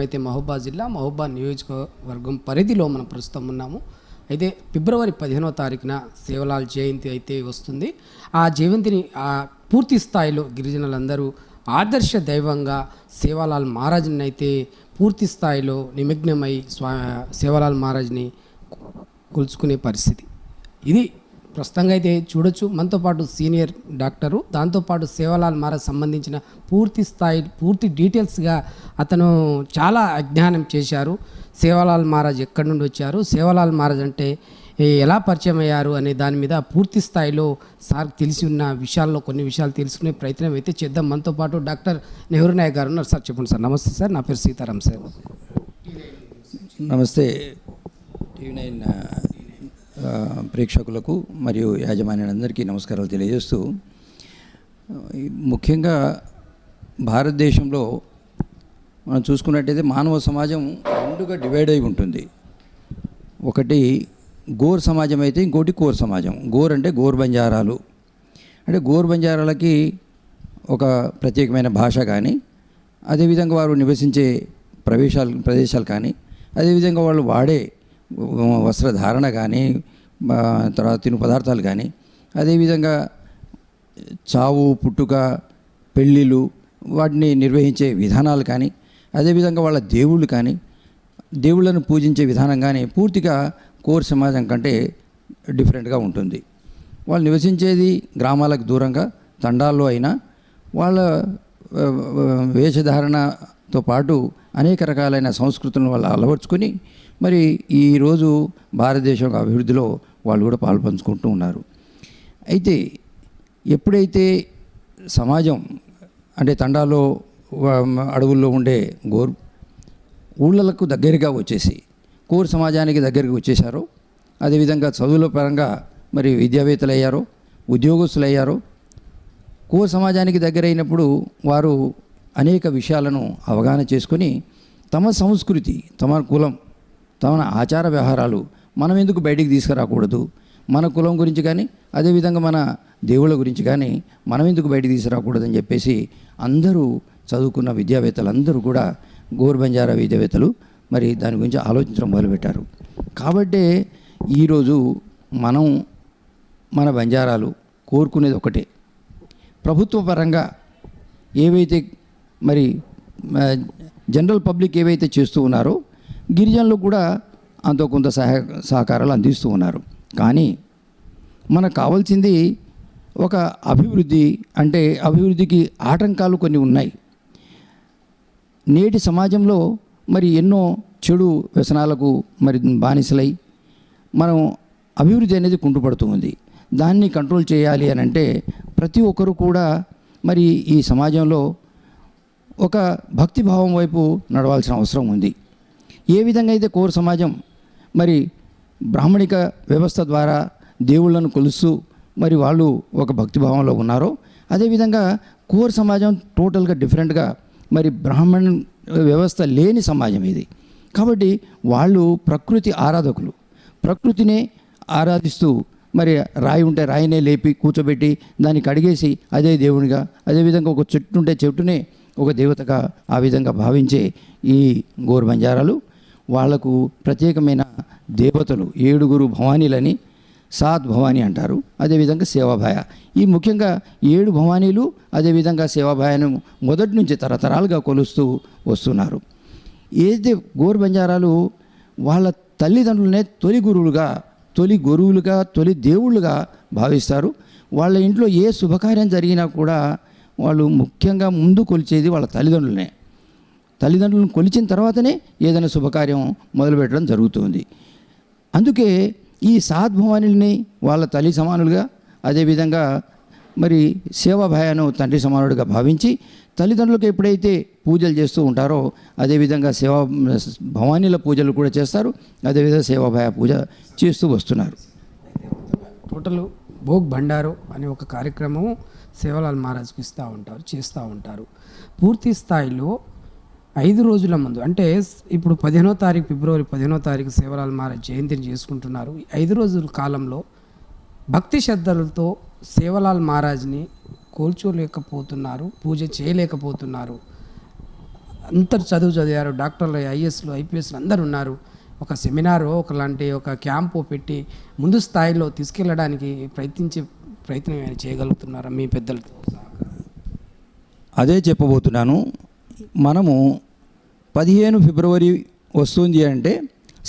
అయితే మహబూబాద్ జిల్లా మహబూబాద్ నియోజకవర్గం పరిధిలో మనం ప్రస్తుతం ఉన్నాము. అయితే ఫిబ్రవరి 15వ తారీఖున సేవలాల్ జయంతి అయితే వస్తుంది. ఆ జయంతిని పూర్తి స్థాయిలో గిరిజనులందరూ ఆదర్శ దైవంగా సేవాలాల్ మహారాజ్ని అయితే పూర్తి స్థాయిలో నిమగ్నమై సేవాలాల్ మహారాజ్ని కొలుచుకునే పరిస్థితి ఇది ప్రస్తుతంగా అయితే చూడొచ్చు. మనతో పాటు సీనియర్ డాక్టరు, దాంతోపాటు సేవాలాల్ మహారాజ్ సంబంధించిన పూర్తి డీటెయిల్స్గా అతను చాలా అజ్ఞానం చేశారు. సేవాలాల్ మహారాజ్ ఎక్కడి నుండి వచ్చారు, సేవాలాల్ మహారాజ్ అంటే ఎలా పరిచయం అయ్యారు అనే దాని మీద పూర్తి స్థాయిలో సార్ తెలిసి ఉన్న విషయాల్లో కొన్ని విషయాలు తెలుసుకునే ప్రయత్నం అయితే చేద్దాం. మనతో పాటు డాక్టర్ నెహ్రూ నాయక్ గారు ఉన్నారు. సార్ చెప్పండి సార్. నమస్తే సార్, నా పేరు సీతారాం సార్. నమస్తే టీవీ9 ప్రేక్షకులకు మరియు యాజమాన్యులందరికీ నమస్కారాలు తెలియజేస్తూ, ముఖ్యంగా భారతదేశంలో మనం చూసుకున్నట్టయితే మానవ సమాజం రెండుగా డివైడ్ అయి ఉంటుంది. ఒకటి గోర్ సమాజం అయితే ఇంకోటి కోర్ సమాజం. గోర్ అంటే గోర్ బంజారాలు, అంటే గోర్ బంజారాలకి ఒక ప్రత్యేకమైన భాష కానీ, అదేవిధంగా వారు నివసించే ప్రదేశాలు కానీ, అదేవిధంగా వాళ్ళు వాడే వస్త్రధారణ కానీ, తర్వాత తిను పదార్థాలు కానీ, అదేవిధంగా చావు పుట్టుక పెళ్ళిళ్ళు వాటిని నిర్వహించే విధానాలు కానీ, అదేవిధంగా వాళ్ళ దేవుళ్ళు కానీ, దేవుళ్ళను పూజించే విధానం కానీ పూర్తిగా కోర్ సమాజం కంటే డిఫరెంట్గా ఉంటుంది. వాళ్ళు నివసించేది గ్రామాలకు దూరంగా తండాల్లో అయినా వాళ్ళ వేషధారణతో పాటు అనేక రకాలైన సంస్కృతులను వాళ్ళు అలవర్చుకొని మరి ఈరోజు భారతదేశం అభివృద్ధిలో వాళ్ళు కూడా పాల్పంచుకుంటూ ఉన్నారు. అయితే ఎప్పుడైతే సమాజం అంటే తండాలో అడవుల్లో ఉండే గోర్ ఊళ్ళకు దగ్గరగా వచ్చేసి కోర్ సమాజానికి దగ్గరికి వచ్చేసారో, అదేవిధంగా చదువుల పరంగా మరి విద్యావేత్తలు అయ్యారో, ఉద్యోగస్తులు అయ్యారో, కోర్ సమాజానికి దగ్గరైనప్పుడు వారు అనేక విషయాలను అవగాహన చేసుకొని తమ సంస్కృతి, తమ కులం, తమ ఆచార వ్యవహారాలు మనం ఎందుకు బయటికి తీసుకురాకూడదు, మన కులం గురించి కానీ అదేవిధంగా మన దేవుళ్ళ గురించి కానీ మనం ఎందుకు బయటికి తీసుకురాకూడదని చెప్పేసి అందరూ చదువుకున్న విద్యావేత్తలు అందరూ కూడా గోర్ బంజారా విద్యావేత్తలు మరి దాని గురించి ఆలోచించడం మొదలుపెట్టారు. కాబట్టే ఈరోజు మనం మన బంజారాలు కోరుకునేది ఒకటే, ప్రభుత్వ పరంగా ఏవైతే మరి జనరల్ పబ్లిక్ ఏవైతే చేస్తూ ఉన్నారో గిరిజనులు కూడా అంతో కొంత సహకారాలు అందిస్తూ ఉన్నారు. కానీ మనకు కావాల్సింది ఒక అభివృద్ధి. అంటే అభివృద్ధికి ఆటంకాలు కొన్ని ఉన్నాయి. నేటి సమాజంలో మరి ఎన్నో చెడు వ్యసనాలకు మరి బానిసలై మనం అభివృద్ధి అనేది కుంటుపడుతూ ఉంది. దాన్ని కంట్రోల్ చేయాలి అని అంటే ప్రతి ఒక్కరు కూడా మరి ఈ సమాజంలో ఒక భక్తిభావం వైపు నడవాల్సిన అవసరం ఉంది. ఏ విధంగా అయితే కోర్ సమాజం మరి బ్రాహ్మణిక వ్యవస్థ ద్వారా దేవుళ్ళను కొలుస్తూ మరి వాళ్ళు ఒక భక్తిభావంలో ఉన్నారో, అదేవిధంగా కోర్ సమాజం టోటల్గా డిఫరెంట్గా మరి బ్రాహ్మణ వ్యవస్థ లేని సమాజం ఇది. కాబట్టి వాళ్ళు ప్రకృతి ఆరాధకులు, ప్రకృతినే ఆరాధిస్తూ మరి రాయి ఉంటే రాయినే లేపి కూర్చోబెట్టి దాన్ని కడిగేసి అదే దేవునిగా, అదేవిధంగా ఒక చెట్టు ఉంటే చెట్టునే ఒక దేవతగా ఆ విధంగా భావించే ఈ గోర్ బంజారాలు వాళ్లకు ప్రత్యేకమైన దేవతలు 7 భవానీలని, 7 భవానీ అంటారు. అదేవిధంగా సేవాభాయ, ఈ ముఖ్యంగా 7 భవానీలు అదేవిధంగా సేవాభాయను మొదటి నుంచి తరతరాలుగా కొలుస్తూ వస్తున్నారు. ఏదైతే గోర్ బంజారాలు వాళ్ళ తల్లిదండ్రులనే తొలి గురువులుగా తొలి దేవుళ్ళుగా భావిస్తారు. వాళ్ళ ఇంట్లో ఏ శుభకార్యం జరిగినా కూడా వాళ్ళు ముఖ్యంగా ముందు కొలిచేది వాళ్ళ తల్లిదండ్రులనే. తల్లిదండ్రులను కొలిచిన తర్వాతనే ఏదైనా శుభకార్యం మొదలుపెట్టడం జరుగుతుంది. అందుకే ఈ 7 భవానీలని వాళ్ళ తల్లి సమానులుగా, అదేవిధంగా మరి సేవాభాయను తండ్రి సమానుడిగా భావించి తల్లిదండ్రులకు ఎప్పుడైతే పూజలు చేస్తూ ఉంటారో అదేవిధంగా భవానీల పూజలు కూడా చేస్తారు. అదేవిధంగా సేవాభాయ పూజ చేస్తూ వస్తున్నారు. టోటల్ భోగ్ భండారు అనే ఒక కార్యక్రమం సేవాలాల్ మహారాజ్కి చేస్తూ ఉంటారు. పూర్తి స్థాయిలో 5 రోజుల ముందు అంటే ఇప్పుడు ఫిబ్రవరి 15వ తారీఖు సేవాలాల్ మహారాజ్ జయంతిని చేసుకుంటున్నారు. 5 రోజుల కాలంలో భక్తి శ్రద్ధలతో సేవాలాల్ మహారాజ్ని కోల్చోలేకపోతున్నారు, పూజ చేయలేకపోతున్నారు. అందరు చదివారు, డాక్టర్లు, ఐఏఎస్లు, ఐపీఎస్లు అందరు ఉన్నారు. ఒక సెమినారు ఒకలాంటి ఒక క్యాంపు పెట్టి ముందు స్థాయిలో తీసుకెళ్ళడానికి ప్రయత్నం ఏమైనా చేయగలుగుతున్నారా మీ పెద్దలతో? అదే చెప్పబోతున్నాను. మనము 15 ఫిబ్రవరి వస్తుంది అంటే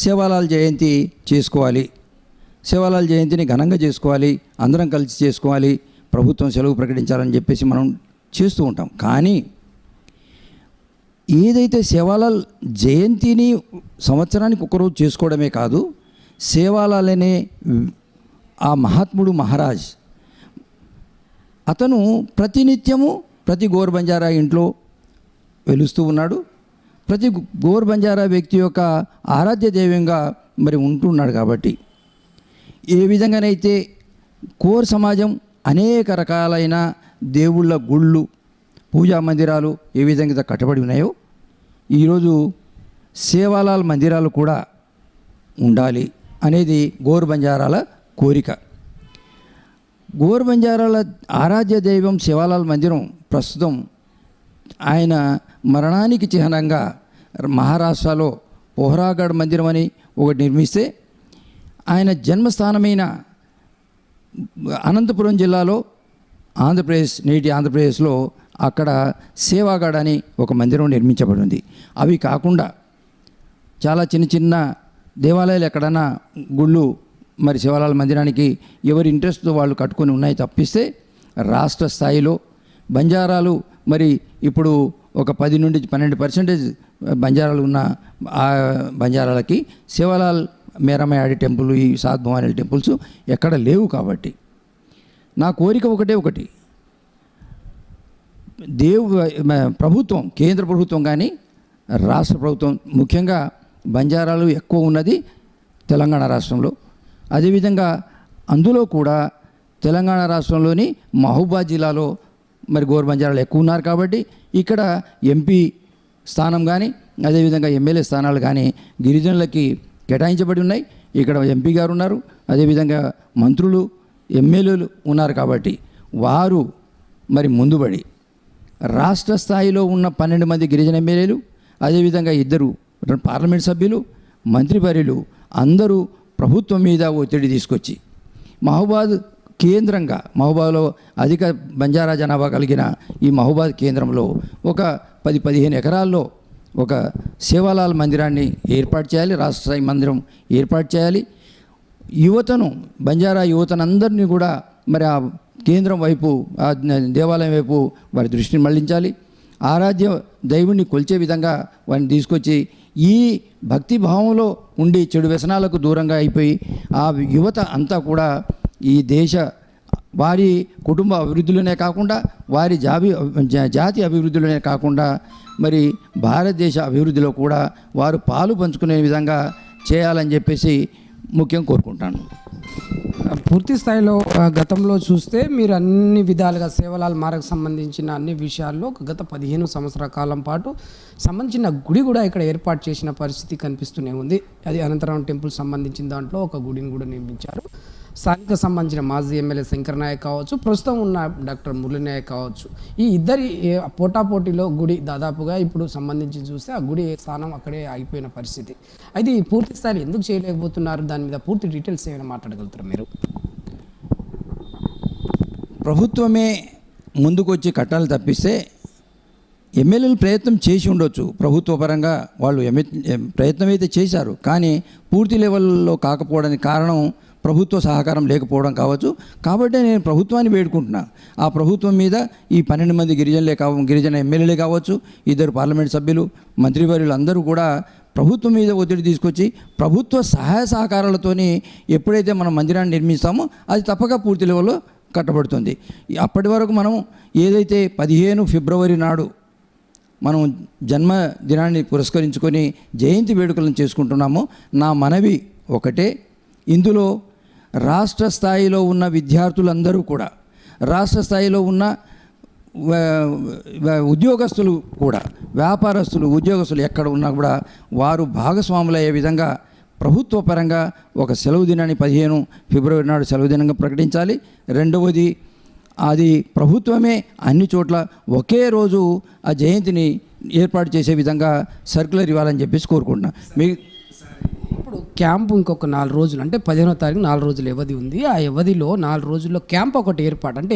సేవాలాల్ జయంతి చేసుకోవాలి. సేవాలాల్ జయంతిని ఘనంగా చేసుకోవాలి, అందరం కలిసి చేసుకోవాలి, ప్రభుత్వం సెలవు ప్రకటించాలని చెప్పేసి మనం చేస్తూ ఉంటాం. కానీ ఏదైతే సేవాలాల్ జయంతిని సంవత్సరానికి ఒకరోజు చేసుకోవడమే కాదు, సేవాలాల్ అనే ఆ మహాత్ముడు మహారాజ్ అతను ప్రతినిత్యము ప్రతి గోర్ బంజారా ఇంట్లో వెలుస్తూ ఉన్నాడు. ప్రతి గోర్ బంజారా వ్యక్తి యొక్క ఆరాధ్య దైవంగా మరి ఉంటున్నాడు. కాబట్టి ఏ విధంగానైతే కోర్ సమాజం అనేక రకాలైన దేవుళ్ళ గుళ్ళు, పూజా మందిరాలు ఏ విధంగా కట్టబడి ఉన్నాయో, ఈరోజు సేవాలాల్ మందిరాలు కూడా ఉండాలి అనేది గోర్ బంజారాల కోరిక. గోర్ బంజారాల ఆరాధ్య దైవం సేవాలాల్ మందిరం ప్రస్తుతం ఆయన మరణానికి చిహ్నంగా మహారాష్ట్రలో పోహ్రాగఢ్ మందిరం అని ఒకటి నిర్మిస్తే, ఆయన జన్మస్థానమైన అనంతపురం జిల్లాలో నేటి ఆంధ్రప్రదేశ్లో అక్కడ సేవాగఢ్ అని ఒక మందిరం నిర్మించబడింది. అవి కాకుండా చాలా చిన్న చిన్న దేవాలయాలు ఎక్కడన్నా గుళ్ళు మరి సేవాలాల్ మందిరానికి ఎవరి ఇంట్రెస్ట్తో వాళ్ళు కట్టుకొని ఉన్నాయి తప్పిస్తే, రాష్ట్ర స్థాయిలో బంజారాలు మరి ఇప్పుడు ఒక 10 నుండి 12% బంజారాలు ఉన్న ఆ బంజారాలకి సేవాలాల్ మేరమయాడి టెంపుల్, ఈ సాత్ భవానీ టెంపుల్స్ ఎక్కడ లేవు. కాబట్టి నా కోరిక ఒకటి, ప్రభుత్వం, కేంద్ర ప్రభుత్వం కానీ రాష్ట్ర ప్రభుత్వం, ముఖ్యంగా బంజారాలు ఎక్కువ ఉన్నది తెలంగాణ రాష్ట్రంలో. అదేవిధంగా అందులో కూడా తెలంగాణ రాష్ట్రంలోని మహబూబాద్ జిల్లాలో మరి గోర్ బంజారాలు ఎక్కువ ఉన్నారు. కాబట్టి ఇక్కడ ఎంపీ స్థానం కానీ అదేవిధంగా ఎమ్మెల్యే స్థానాలు కానీ గిరిజనులకి కేటాయించబడి ఉన్నాయి. ఇక్కడ ఎంపీ గారు ఉన్నారు, అదేవిధంగా మంత్రులు, ఎమ్మెల్యేలు ఉన్నారు. కాబట్టి వారు మరి ముందుబడి రాష్ట్ర స్థాయిలో ఉన్న 12 మంది గిరిజన ఎమ్మెల్యేలు, అదేవిధంగా 2 పార్లమెంట్ సభ్యులు, మంత్రివర్యులు అందరూ ప్రభుత్వం మీద ఒత్తిడి తీసుకొచ్చి మహబూబాద్ కేంద్రంగా, మహబూబాద్లో అధిక బంజారా జనాభా కలిగిన ఈ మహబూబాద్ కేంద్రంలో ఒక 10-15 ఎకరాల్లో ఒక సేవాలాల్ మందిరాన్ని ఏర్పాటు చేయాలి, రాష్ట్ర స్థాయి మందిరం ఏర్పాటు చేయాలి. యువతను, బంజారా యువతనందరినీ కూడా మరి ఆ కేంద్రం వైపు, ఆ దేవాలయం వైపు వారి దృష్టిని మళ్లించాలి. ఆరాధ్య దైవుణ్ణి కొలిచే విధంగా వారిని తీసుకొచ్చి ఈ భక్తి భావంలో ఉండి చెడు వ్యసనాలకు దూరంగా అయిపోయి ఆ యువత అంతా కూడా ఈ దేశ వారి కుటుంబ అభివృద్ధిలోనే కాకుండా వారి జాతి అభివృద్ధిలోనే కాకుండా మరి భారతదేశ అభివృద్ధిలో కూడా వారు పాలు పంచుకునే విధంగా చేయాలని చెప్పేసి ముఖ్యం కోరుకుంటాను. పూర్తి స్థాయిలో గతంలో చూస్తే మీరు అన్ని విధాలుగా సేవాలాల్ మార్గకు సంబంధించిన అన్ని విషయాల్లో గత 15 సంవత్సరాల కాలం పాటు సంబంధించిన గుడి కూడా ఇక్కడ ఏర్పాటు చేసిన పరిస్థితి కనిపిస్తూనే ఉంది. అది అనంతరం టెంపుల్ సంబంధించిన దాంట్లో ఒక గుడిని కూడా నిర్మించారు. స్థానిక సంబంధించిన మాజీ ఎమ్మెల్యే శంకర్ నాయక్ కావచ్చు, ప్రస్తుతం ఉన్న డాక్టర్ మురళీ నాయక్ కావచ్చు, ఈ ఇద్దరి పోటాపోటీలో గుడి దాదాపుగా ఇప్పుడు సంబంధించి చూస్తే ఆ గుడి స్థానం అక్కడే ఆగిపోయిన పరిస్థితి. అయితే ఈ పూర్తి స్థాయిలో ఎందుకు చేయలేకపోతున్నారు, దాని మీద పూర్తి డీటెయిల్స్ ఏమైనా మాట్లాడగలుగుతారు మీరు? ప్రభుత్వమే ముందుకొచ్చి కట్టాలి తప్పిస్తే ఎమ్మెల్యేలు ప్రయత్నం చేసి ఉండొచ్చు. ప్రభుత్వ పరంగా వాళ్ళు ప్రయత్నం అయితే చేశారు, కానీ పూర్తి లెవెల్లో కాకపోవడానికి కారణం ప్రభుత్వ సహకారం లేకపోవడం కావచ్చు. కాబట్టి నేను ప్రభుత్వాన్ని వేడుకుంటున్నా, ఆ ప్రభుత్వం మీద ఈ 12 మంది గిరిజన ఎమ్మెల్యేలే కావచ్చు, 2 పార్లమెంట్ సభ్యులు, మంత్రివర్యులు అందరూ కూడా ప్రభుత్వం మీద ఒత్తిడి తీసుకొచ్చి ప్రభుత్వ సహాయ సహకారాలతోని ఎప్పుడైతే మనం మందిరాన్ని నిర్మిస్తామో అది తప్పక పూర్తి లెవెల్లో కట్టబడుతుంది. అప్పటి వరకు మనం ఏదైతే 15 ఫిబ్రవరి నాడు మనం జన్మదినాన్ని పురస్కరించుకొని జయంతి వేడుకలను చేసుకుంటున్నామో, నా మనవి ఒకటే, ఇందులో రాష్ట్ర స్థాయిలో ఉన్న విద్యార్థులందరూ కూడా, రాష్ట్ర స్థాయిలో ఉన్న ఉద్యోగస్తులు కూడా, వ్యాపారస్తులు, ఉద్యోగస్తులు ఎక్కడ ఉన్నా కూడా వారు భాగస్వాములు అయ్యే విధంగా ప్రభుత్వ పరంగా ఒక సెలవు దినాన్ని 15 ఫిబ్రవరి నాడు సెలవు దినంగా ప్రకటించాలి. రెండవది అది ప్రభుత్వమే అన్ని చోట్ల ఒకే రోజు ఆ జయంతిని ఏర్పాటు చేసే విధంగా సర్క్యులర్ ఇవ్వాలని చెప్పేసి కోరుకుంటున్నాను. ఇప్పుడు క్యాంపు ఇంకొక 4 రోజులు అంటే 15వ తారీఖు 4 రోజుల వ్యవధి ఉంది. ఆ వ్యవధిలో 4 రోజుల్లో క్యాంప్ ఒకటి ఏర్పాటు అంటే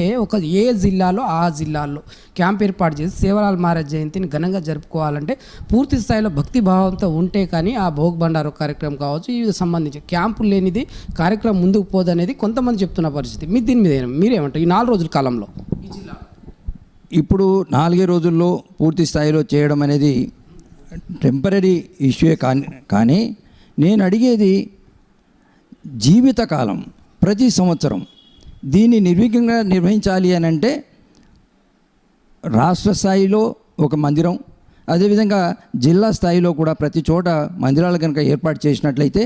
ఏ జిల్లాలో ఆ జిల్లాల్లో క్యాంప్ ఏర్పాటు చేసి సేవలాల్ మహారాజ్ జయంతిని ఘనంగా జరుపుకోవాలంటే పూర్తి స్థాయిలో భక్తి భావంతో ఉంటే కానీ ఆ భోగ్ బండారు కార్యక్రమం కావచ్చు ఇవి సంబంధించి క్యాంపు లేనిది కార్యక్రమం ముందుకు పోదనేది కొంతమంది చెప్తున్న పరిస్థితి. మీ దీని మీద మీరేమంటారు ఈ 4 రోజుల కాలంలో ఈ జిల్లా ఇప్పుడు 4 రోజుల్లో పూర్తి స్థాయిలో చేయడం అనేది టెంపరీ ఇష్యూయే కానీ నేను అడిగేది జీవితకాలం ప్రతి సంవత్సరం దీన్ని నిర్విఘ్నంగా నిర్వహించాలి అని అంటే రాష్ట్ర స్థాయిలో ఒక మందిరం, అదేవిధంగా జిల్లా స్థాయిలో కూడా ప్రతి చోట మందిరాలు కనుక ఏర్పాటు చేసినట్లయితే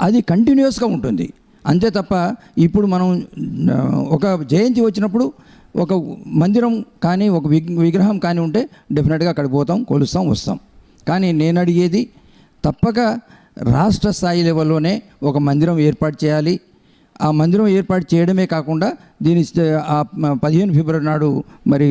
అది కంటిన్యూస్గా ఉంటుంది. అంతే తప్ప ఇప్పుడు మనం ఒక జయంతి వచ్చినప్పుడు ఒక మందిరం కానీ ఒక విగ్రహం కానీ ఉంటే డెఫినెట్గా అక్కడికి పోతాం, కొలుస్తాం, వస్తాం. కానీ నేను అడిగేది తప్పక రాష్ట్ర స్థాయి లెవెల్లోనే ఒక మందిరం ఏర్పాటు చేయాలి. ఆ మందిరం ఏర్పాటు చేయడమే కాకుండా దీని 15 ఫిబ్రవరి నాడు మరి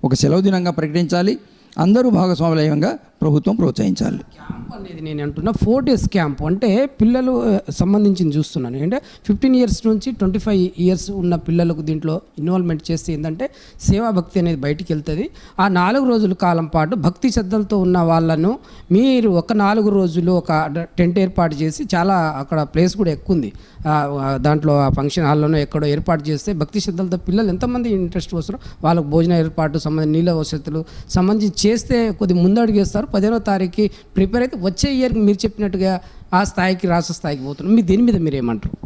ఒక సెలవు దినంగా ప్రకటించాలి. అందరూ భాగస్వామ్యంగా ప్రభుత్వం ప్రోత్సహించాలి. క్యాంప్ అనేది నేను అంటున్నా 4 days క్యాంప్ అంటే పిల్లలు సంబంధించి చూస్తున్నాను. అంటే 15 years నుంచి 25 years ఉన్న పిల్లలకు దీంట్లో ఇన్వాల్వ్మెంట్ చేస్తే ఏంటంటే సేవా భక్తి అనేది బయటికి వెళ్తుంది. ఆ 4 రోజుల కాలం పాటు భక్తి శ్రద్ధలతో ఉన్న వాళ్ళను మీరు ఒక 4 రోజులు ఒక టెంట్ ఏర్పాటు చేసి చాలా అక్కడ ప్లేస్ కూడా ఎక్కువ ఉంది దాంట్లో ఆ ఫంక్షన్ హాల్లోనో ఎక్కడో ఏర్పాటు చేస్తే భక్తి శ్రద్ధలతో పిల్లలు ఎంతమంది ఇంట్రెస్ట్ వస్తారో వాళ్ళకు భోజన ఏర్పాటు సంబంధించి నీళ్ళ వసతులు సంబంధించి చేస్తే కొద్ది ముందడుగు వేస్తారు. 15వ తారీఖుకి ప్రిపేర్ అయితే వచ్చే ఇయర్కి మీరు చెప్పినట్టుగా ఆ స్థాయికి రాష్ట్ర స్థాయికి పోతున్నాం. మీ దీని మీద మీరు ఏమంటారు?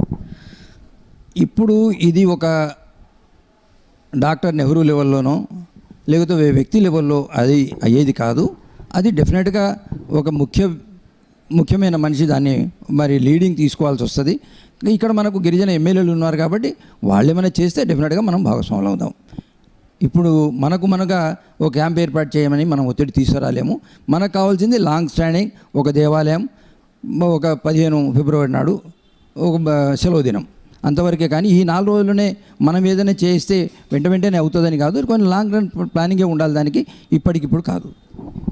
ఇప్పుడు ఇది ఒక డాక్టర్ నెహ్రూ లెవెల్లోనో లేకపోతే వ్యక్తి లెవెల్లో అది అయ్యేది కాదు. అది డెఫినెట్గా ఒక ముఖ్యమైన మనిషి దాన్ని మరి లీడింగ్ తీసుకోవాల్సి వస్తుంది. ఇక్కడ మనకు గిరిజన ఎమ్మెల్యేలు ఉన్నారు కాబట్టి వాళ్ళు ఏమైనా చేస్తే డెఫినెట్గా మనం భాగస్వాములు అవుతాం. ఇప్పుడు మనకుగా ఒక క్యాంప్ ఏర్పాటు చేయమని మనం ఒత్తిడి తీసుకురాలేము. మనకు కావాల్సింది లాంగ్ స్టాండింగ్ ఒక దేవాలయం, ఒక 15 ఫిబ్రవరి నాడు ఒక సెలవు దినం, అంతవరకే. కానీ ఈ 4 రోజుల్లోనే మనం ఏదైనా చేస్తే వెంటనే అవుతుందని కాదు. కొన్ని లాంగ్ రన్ ప్లానింగే ఉండాలి దానికి, ఇప్పటికిప్పుడు కాదు.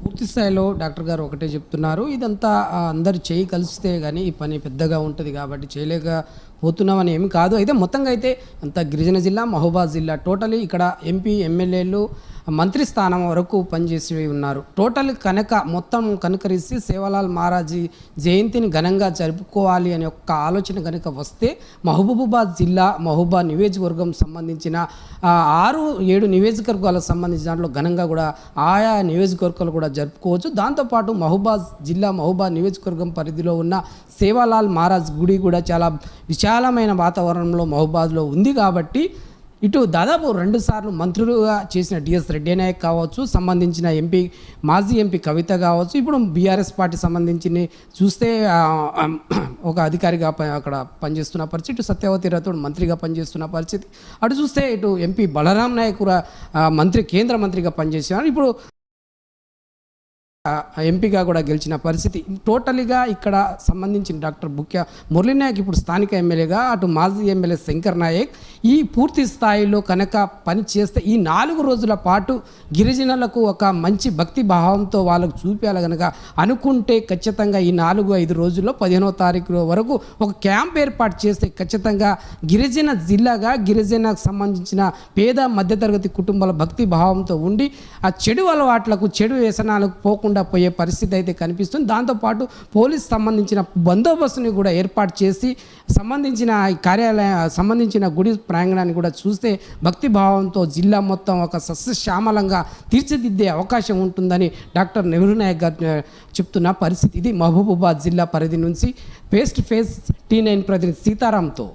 పూర్తి స్థాయిలో డాక్టర్ గారు ఒకటే చెప్తున్నారు, ఇదంతా అందరు చేయి కలిస్తే కానీ ఈ పని పెద్దగా ఉంటుంది కాబట్టి చేయలేకపోతున్నామని ఏమి కాదు. అయితే మొత్తంగా అయితే అంత గిరిజన జిల్లా మహబూబాద్ జిల్లా టోటలీ ఇక్కడ ఎంపీ ఎమ్మెల్యేలు మంత్రి స్థానం వరకు పనిచేసి ఉన్నారు. టోటల్ మొత్తం కనుకరిస్తే సేవలాల్ మహారాజ్ జయంతిని ఘనంగా జరుపుకోవాలి అనే ఒక ఆలోచన కనుక వస్తే మహబూబాబాద్ జిల్లా మహబూబాబాద్ నియోజకవర్గం సంబంధించిన 6-7 నియోజకవర్గాలకు సంబంధించిన దాంట్లో ఘనంగా కూడా ఆయా నియోజకవర్గాలు కూడా జరుపుకోవచ్చు. దాంతోపాటు మహబూబాద్ జిల్లా మహబూబాద్ నియోజకవర్గం పరిధిలో ఉన్న సేవాలాల్ మహారాజ్ గుడి కూడా చాలా విశాలమైన వాతావరణంలో మహబూబాద్లో ఉంది కాబట్టి ఇటు దాదాపు 2 సార్లు మంత్రులుగా చేసిన డిఎస్ రెడ్డి నాయక్ కావచ్చు, సంబంధించిన మాజీ ఎంపీ కవిత కావచ్చు, ఇప్పుడు బీఆర్ఎస్ పార్టీ సంబంధించి చూస్తే ఒక అధికారిగా అక్కడ పనిచేస్తున్న పరిస్థితి, ఇటు సత్యవతి రాథోడ్ మంత్రిగా పనిచేస్తున్న పరిస్థితి, అటు చూస్తే ఇటు ఎంపీ బలరాం నాయక్ కూడా కేంద్ర మంత్రిగా పనిచేస్తున్నారు, ఇప్పుడు ఎంపీగా కూడా గెలిచిన పరిస్థితి. టోటల్గా ఇక్కడ సంబంధించిన డాక్టర్ బుక్యా మురళీ నాయక్ ఇప్పుడు స్థానిక ఎమ్మెల్యేగా, అటు మాజీ ఎమ్మెల్యే శంకర్ నాయక్ ఈ పూర్తి స్థాయిలో కనుక పని చేస్తే ఈ 4 రోజుల పాటు గిరిజనులకు ఒక మంచి భక్తి భావంతో వాళ్ళకు చూపించాలి కనుక అనుకుంటే ఖచ్చితంగా ఈ 4-5 రోజుల్లో 15వ తారీఖు వరకు ఒక క్యాంప్ ఏర్పాటు చేస్తే ఖచ్చితంగా గిరిజన జిల్లాగా గిరిజనకు సంబంధించిన పేద మధ్యతరగతి కుటుంబాల భక్తి భావంతో ఉండి ఆ చెడు అలవాట్లకు చెడు వ్యసనాలకు పోకుండా పోయే పరిస్థితి అయితే కనిపిస్తుంది. దాంతోపాటు పోలీస్ సంబంధించిన బందోబస్తుని కూడా ఏర్పాటు చేసి సంబంధించిన సంబంధించిన గుడి ప్రాంగణాన్ని కూడా చూస్తే భక్తి భావంతో జిల్లా మొత్తం ఒక సస్యశ్యామలంగా తీర్చిదిద్దే అవకాశం ఉంటుందని డాక్టర్ నెహ్రూ నాయక్ గారు చెప్తున్న పరిస్థితి. ఇది మహబూబాబాద్ జిల్లా పరిధి నుంచి ఫేస్ టు ఫేస్ T9 ప్రతినిధి సీతారాంతో